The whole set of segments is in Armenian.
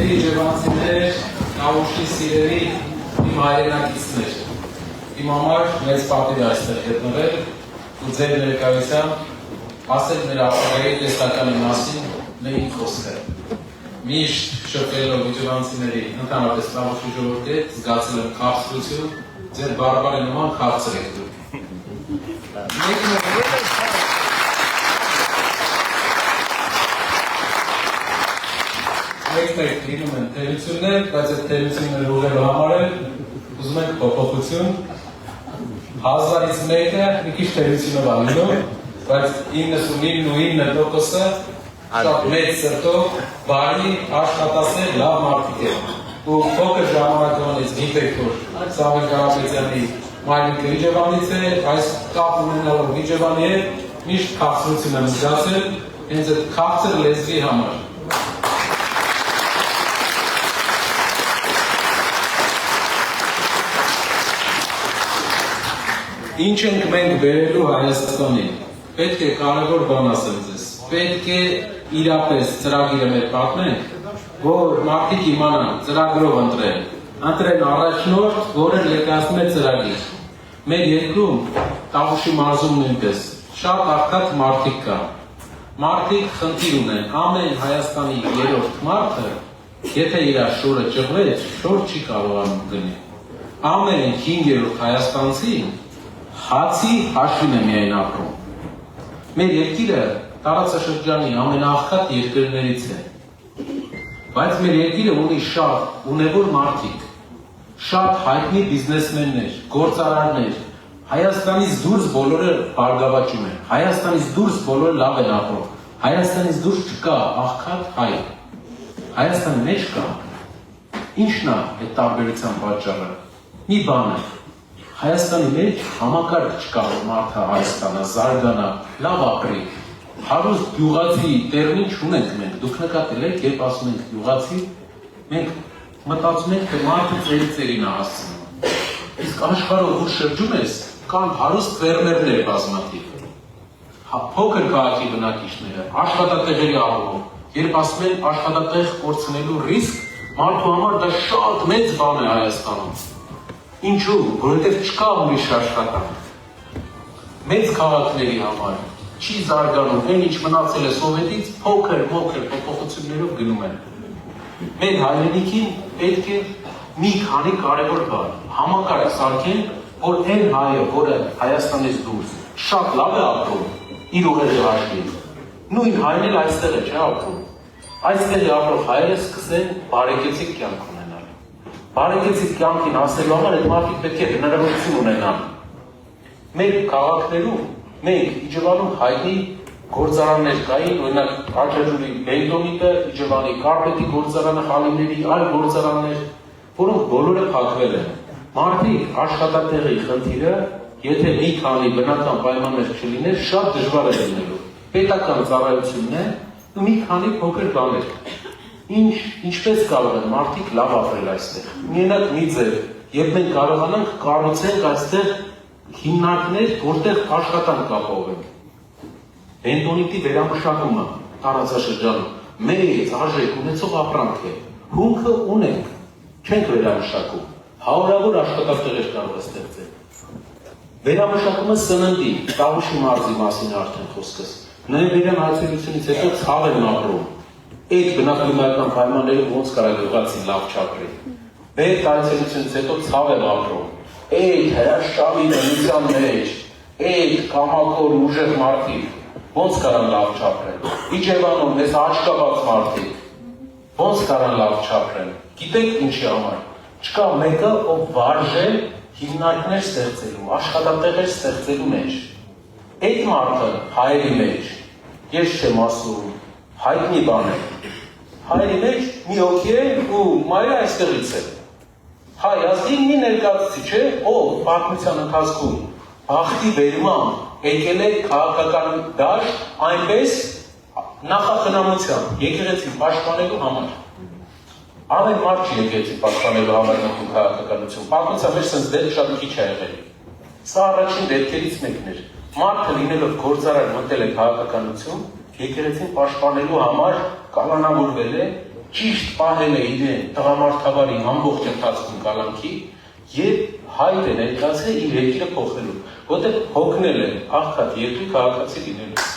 Սիրելի ջևանցիներ, Նավուշի սիրելի իմ հայրենակիցներ, իմ համար մեծ պատիվ է այստեղ գտնվել ու ձեր ներկայությամբ ասել մեր ապագայի տեսականի մասին մեկ խոսքը։ Միշտ շփվելով ջևանցիների ընդհանրապես Նավուշի ժողովրդի հետ զգացել եմ քաղցրություն, ձեր բարբարի նման քաղցր եք դուք։ Մեկ լինում են թերություններ, բայց այդ թերությունները ուղղելու համար ուզում ենք փոփոխություն։ 1000-ից մեկը մի քիչ թերությունով ա լինում, բայց 99.9%-ը շատ մեծ սրտով, բարի, աշխատասեր, լավ մարդիկ են։ Ու փոքր ժամանակվանից գիտեք, որ Սամվել Կարապետյանի մայրիկը Իջևանից է, այս կապ ունենալով Իջևանի հետ միշտ քաղցրություն եմ զգացել, հենց այդ քաղցր լեզվի համար։ Ինչ ենք մենք բերելու Հայաստանին, պետք է կարևոր բան ասեմ ձեզ, պետք է իրապես ծրագիրը մեր պատմենք, որ մարդիկ իմանան ծրագրով ընտրեն առաջնորդ, որը ներկայացնում է ծրագիր։ Մեր երկրում, Տավուշի մարզում նույնպես, շատ աղքատ մարդիկ կա։ Մարդիկ խնդիր ունեն, ամեն Հայաստանի երրորդ մարդը, եթե իր շորը ճղվեց, շոր չի կարողանում գնել։ Ամեն 5-րդ հայաստանցի հացի հաշվին է միայն ապրում։ Մեր երկիրը տարածաշրջանի ամենաաղքատ երկրներից է։ Բայց մեր երկիրը ունի շատ ունևոր մարդիկ, շատ հայտնի բիզնեսմեններ, գործարարներ, Հայաստանից դուրս բոլորը բարգավաճում են, Հայաստանից դուրս բոլորը լավ են ապրում, Հայաստանից դուրս չկա աղքատ հայ, Հայաստանի մեջ կա։ Ինչն է այդ տարբերության պատճառը։ Մի բան է։ Հայաստանի մեջ համակարգ չկա, որ մարդը Հայաստանա, զարգանա, լավ ապրի։ Հարուստ գյուղացի տերմին չունենք մենք, դուք նկատել եք, երբ ասում ենք գյուղացի, մենք մտածում ենք, թե մարդը ծերին է հասցնում։ Իսկ աշխարհով ուր շրջում ես, կան հարուստ ֆերմերներ բազմաթիվ։ Փոքր քաղաքի բնակիչները, աշխատատեղերի առումով, երբ ասում են աշխատատեղ կորցնելու ռիսկ, մարդու համար դա շատ մեծ բան է Հայաստանում։ Ինչու, որովհետև չկա ուրիշ աշխատանք։ Մեծ քաղաքների համար չի զարգանում, այն ինչ մնացել է Սովետից, փոքր փոփոխություններով գնում են։ Մեր հայրենիքին պետք է մի քանի կարևոր բան, համակարգ սարքեն, որ այն հայը, որը Հայաստանից դուրս շատ լավ է ապրում, իր ուղեղի հաշվին, նույն հայն էլ այստեղ է չէ ապրում։ Այստեղ ապրող հայերը սկսեն բարեկեցիկ կյանք ունենալ։ Բարեկեցիկ կյանքին հասնելու համար այդ մարդիկ պետք է հնարավորություն ունենան։ Մեր քաղաքներում մենք Իջևանում հայտնի գործարաններ կային, օրինակ Արջաջուրի Բենդոնիտը, Իջևանի Կարպետի գործարանը, Խալիների այլ գործարաններ, որոնք բոլորը փակվել են։ Մարդիկ աշխատատեղի խնդիրը, եթե մի քանի բնական պայմաններ չլիներ, շատ դժվար է լինելու։ Պետական ծառայությունն է ու մի քանի փոքր բաներ։ Ինչպես կարող են մարդիկ լավ ապրել այստեղ։ Միենակ մի ձև, եւ մենք կարողանանք կառուցենք այստեղ հիմնարկներ, որտեղ աշխատանք ապահովենք։ Բենդոնիտի վերամշակումը տարածաշրջանում մեծ արժեք ունեցող ապրանք է։ Հումքը ունենք, չենք վերամշակում։ Հարյուրավոր աշխատատեղեր կարող է ստեղծել։ Վերամշակումը սննդի, Տավուշի մարզի մասին արդեն խոսքս։ Նոյեմբերյան այցելությունից հետո ցավ են ապրում։ Այդ բնակլիմայական պայմաններում ոնց կարող գյուղացին լավ չապրի։ Այդ այցելությունից հետո ցավ են ապրում։ Այդ հրաշալի բնության մեջ, այդ կամակոր ուժեղ մարդիկ ոնց կարան լավ չապրեն։ Իջևանում մեզ աչքաբաց մարդիկ ոնց կարան լավ չապրեն։ Գիտեք ինչի համար։ Չկա մեկը, ով վարժե հիմնարկներ ստեղծելու, աշխատատեղեր ստեղծելու մեջ։ Այդ մարդը հայերի մեջ, ես չեմ ասում, հայտնի բան է։ Հայերի մեջ մի հոգի է ու մայրը այստեղից է։ Հայ ազգի մի ներկայացուցիչ է, ով պատմության ընթացքում բախտի բերման եկել է քաղաքական դաշտ այնպես նախախնամությամբ եկեղեցին պաշտպանելու համար։ Ամեն մարդ չի եկեղեցին պաշտպանելու համար մտնում քաղաքականություն։ Պատմության մեջ սենց դեպք շատ քիչ է եղել։ Սա առաջին դեպքերից մեկն էր։ Մարդը լինելով գործարար մտել է քաղաքականություն, եկեղեցին պաշտպանելու համար կանոնավորվել է, ճիշտ պահել է իրեն տղամարդավարի ամբողջ ընթացքում կալանքի եւ հայր է ներկայացել իր երկիրը փոխելու, որտեղ հոգնել է աղքատ երկրի քաղաքացի լինելու։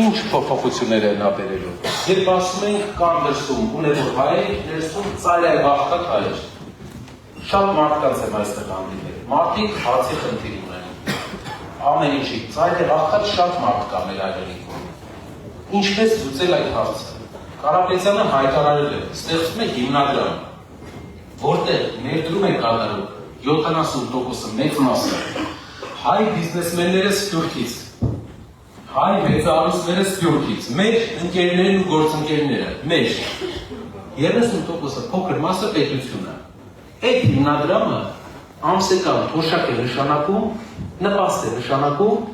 Ինչ փոփոխություններ են ապերելու։ Երբ ասում ենք կան դրսում ունևոր հայեր, ներսում ծայրահեղ աղքատ հայեր։ Շատ մարդկանց եմ այստեղ հանդիպել։ Մարդիկ հացի խնդիր ունեն։ Ամեն ինչի ծայրահեղ աղքատ շատ մարդ կա մեր այրենիքում։ Ինչպես լուծել այդ հարցը։ Կարապետյանը հայտարարել է, ստեղծում է հիմնադրամ, որտեղ ներդրում են կատարում 70%-ը մեծ մասը հայ բիզնեսմենները Սփյուռքից, հայ մեծահարուստները Սփյուռքից, մեր ընկերներն ու գործընկերները, մեր 30%-ը փոքր մասը պետությունը։ Այդ հիմնադրամը ամսական թոշակ է նշանակում, նպաստ է նշանակում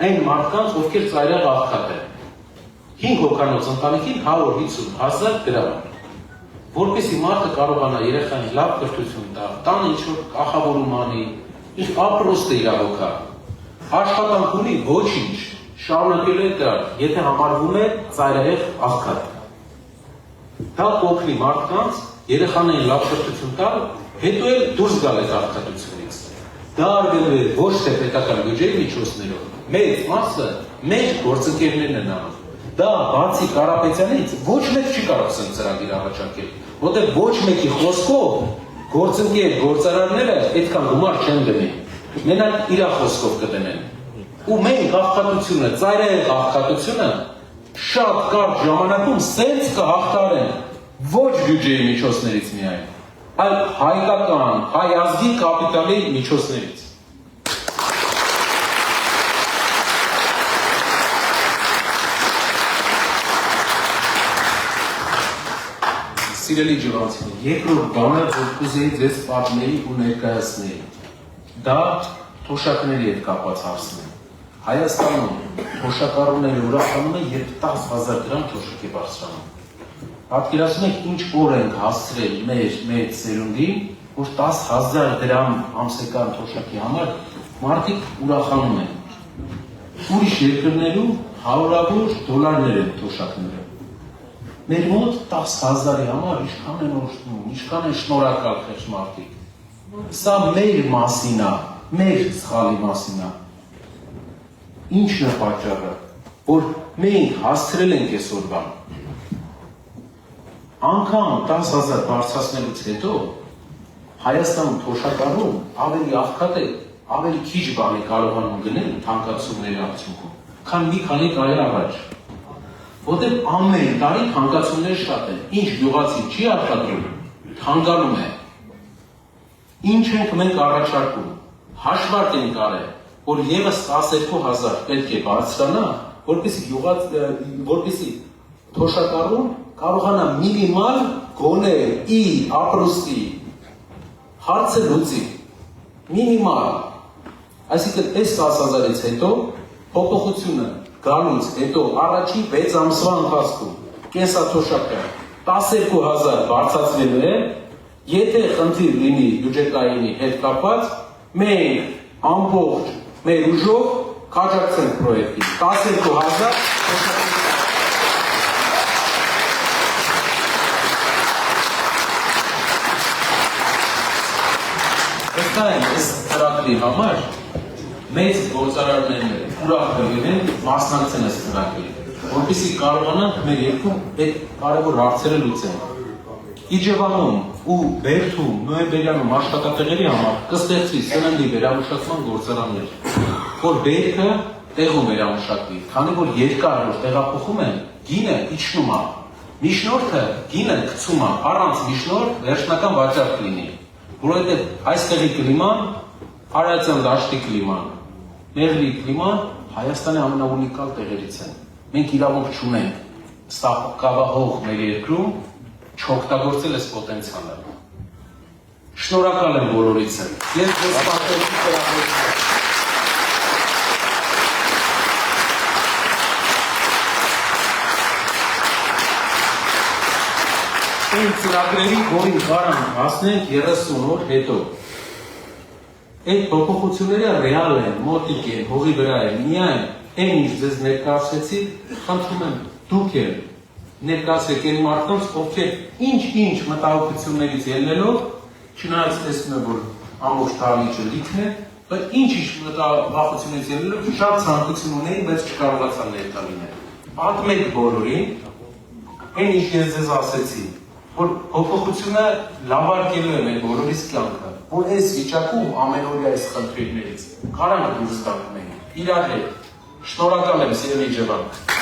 այն մարդկանց, ովքեր ծայրահեղ աղքատ են։ 5 հոգանոց ընտանիքին 150,000 դրամ, որպեսզի մարդը կարողանա երեխային լավ կրթություն տա, տանը ինչ-որ կախավորում անի, իր ապրոստը իրավոքա, աշխատանք ունի ոչինչ, շարունակելու է դրան, եթե համարվում է ծայրահեղ աղքատ։ Դա կօգնի մարդկանց երեխաներին լավ կրթություն տալ, հետո էլ դուրս գալ այդ աղքատությունից։ Դա արվելու է ոչ թե պետական բյուջեի միջոցներով, մեծ մասը մեր գործընկերներն են անում։ Դա բացի Կարապետյանից ոչ մեկ չի կարող սենց ծրագիր առաջարկել, որտեղ ոչ մեկի խոսքով գործընկեր գործարարները այդքան գումար չեն դնի, մենակ իր խոսքով կդնեն։ Ու մենք աղքատությունը, ծայրահեղ աղքատությունը շատ կարճ ժամանակում սենց կհաղթարեն ոչ բյուջեի միջոցներից միայն, այլ հայկական, հայ ազգի կապիտալի միջոցներից։ Սիրելի ջրանցիներ, երկրորդ բանը, որ կուզեի ձեզ պատմեի ու ներկայացնեի, դա թոշակների հետ կապված հարցն է։ Հայաստանում թոշակառուները ուրախանում են, երբ 10,000 դրամ թոշակ է բարձրանում։ Պատկերացնում եք ինչ օր ենք հասցրել մեր մեծ սերունդին, որ 10,000 դրամ ամսական թոշակի համար մարդիկ ուրախանում են։ Ուրիշ երկրներում հարյուրավոր դոլարներ են թոշակները։ Մեր մոտ 10,000-ի համար ինչքան են օրհնում, ինչքան են շնորհակալ խեղճ մարդիկ։ Սա մեր մասին է, մեր սխալի մասին է։ Ինչն է պատճառը, որ մենք հասցրել ենք այսօր բան։ Անգամ 10,000 բարձրացնելուց հետո Հայաստանում թոշակառուն ավելի աղքատ է, ավելի քիչ բան է կարողանում գնել թանկացումների արդյունքում, քան մի քանի տարի առաջ։ Որտեղ ամեն տարի թանկացումներ շատ են, ինչ գյուղացի չի արտադրում, թանկանում է։ Ինչ ենք մենք առաջարկում, հաշվարկ ենք արել, որ ևս 12,000 պետք է բարձրանա, որպեսզի թոշակառուն կարողանա մինիմալ գոնե իր ապրուստի հարցը լուծի, մինիմալ, այսինքն այս 10,000-ից հետո փոփոխությունը գալուց հետո առաջին 6 ամսվա ընթացքում կենսաթոշակը 12,000 բարձրացվելու է, եթե խնդիր լինի բյուջետայինի հետ կապված, մենք ամբողջ մեր ուժով կաջակցենք պրոյեկտին 12,000 այս ծրագրի համար մեծ գործարարներն ուրախ կլինեն մասնակցեն այս ծրագրին, որպեսզի կարողանանք մեր երկրում այդ կարևոր հարցերը լուծել։ Իջևանում ու Բերդում, Նոյեմբերյանում աշխատատեղերի համար կստեղծվի սննդի վերամշակման գործարաններ, որ բերքը տեղում վերամշակվի, քանի որ երկար որ տեղափոխում են, գինը իջնում է, միջնորդը գինը գցում է, առանց միջնորդ վերջնական վաճառք լինի, որովհետև այստեղի կլիման Արարատյան դաշտի կլիման, Մեղրի կլիման Հայաստանի ամենաունիկալ տեղերից են։ Մենք իրավունք չունենք սահկավահող մեր երկրում չօգտագործել այս պոտենցիալը։ Շնորհակալ եմ բոլորիցս։ Ես ձեզ պատերազմի ծրագրերից այն ծրագրերի, որին կարան հասնենք 30 օր հետո։ Այդ փոփոխությունները ռեալ են, մոտիկ են, հողի վրա են, միայն այն ինչ ձեզ ներկայացրեցի, խնդրում եմ դուք եք ներկայացրեք այն մարդկանց, ովքեր ինչ-ինչ մտահոգություններից ելնելով, չնայած տեսնում եմ, որ ամբողջ դահլիճը լիքն է, բայց ինչ-ինչ մտահոգություններից ելնելով շատ ցանկություն ունեին, բայց չկարողացան ներկա լինել։ Պատմեք բոլորին, այն ինչ ես ձեզ ասեցի, որ փոփոխությունը լավարկելու է մեր բոլորիս կյանքը, որ այս վիճակում ամենօրյա այս խնդիրներից կարանք դուրս գանք մենք իրար հետ։ Շնորհակալ եմ, սիրելի ջան։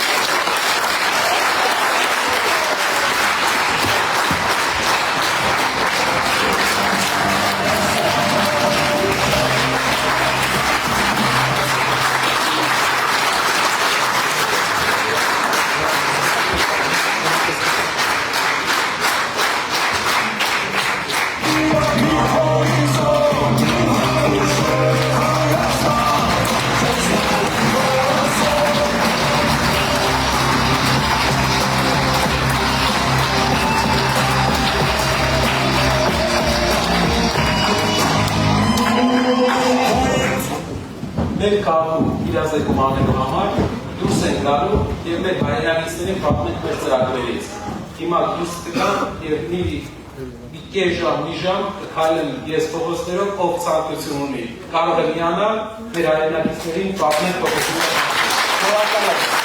Մեր կապում իրազեկում անելու համար դուրս են գալու և մեր հայրենիքներին պատմենք մեր ծրագրերից։ Հիմա դուրս կգան և մի կես ժամ, մի ժամ կքայլեն ես փողոցներով, ով ցանկություն ունի, կարող է միանալ մեր հայրենիքներին պատմենք փողոցները։ Շնորհակալ եմ։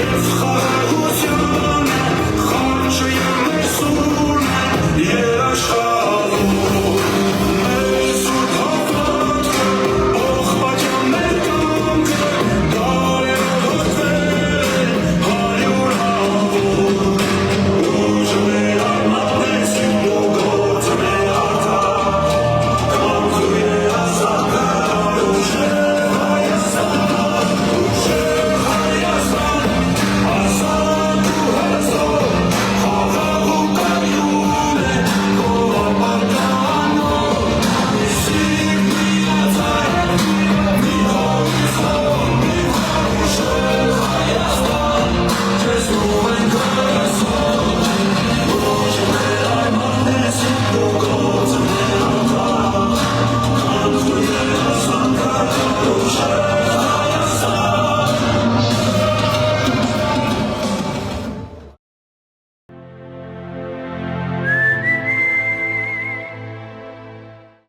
Yes,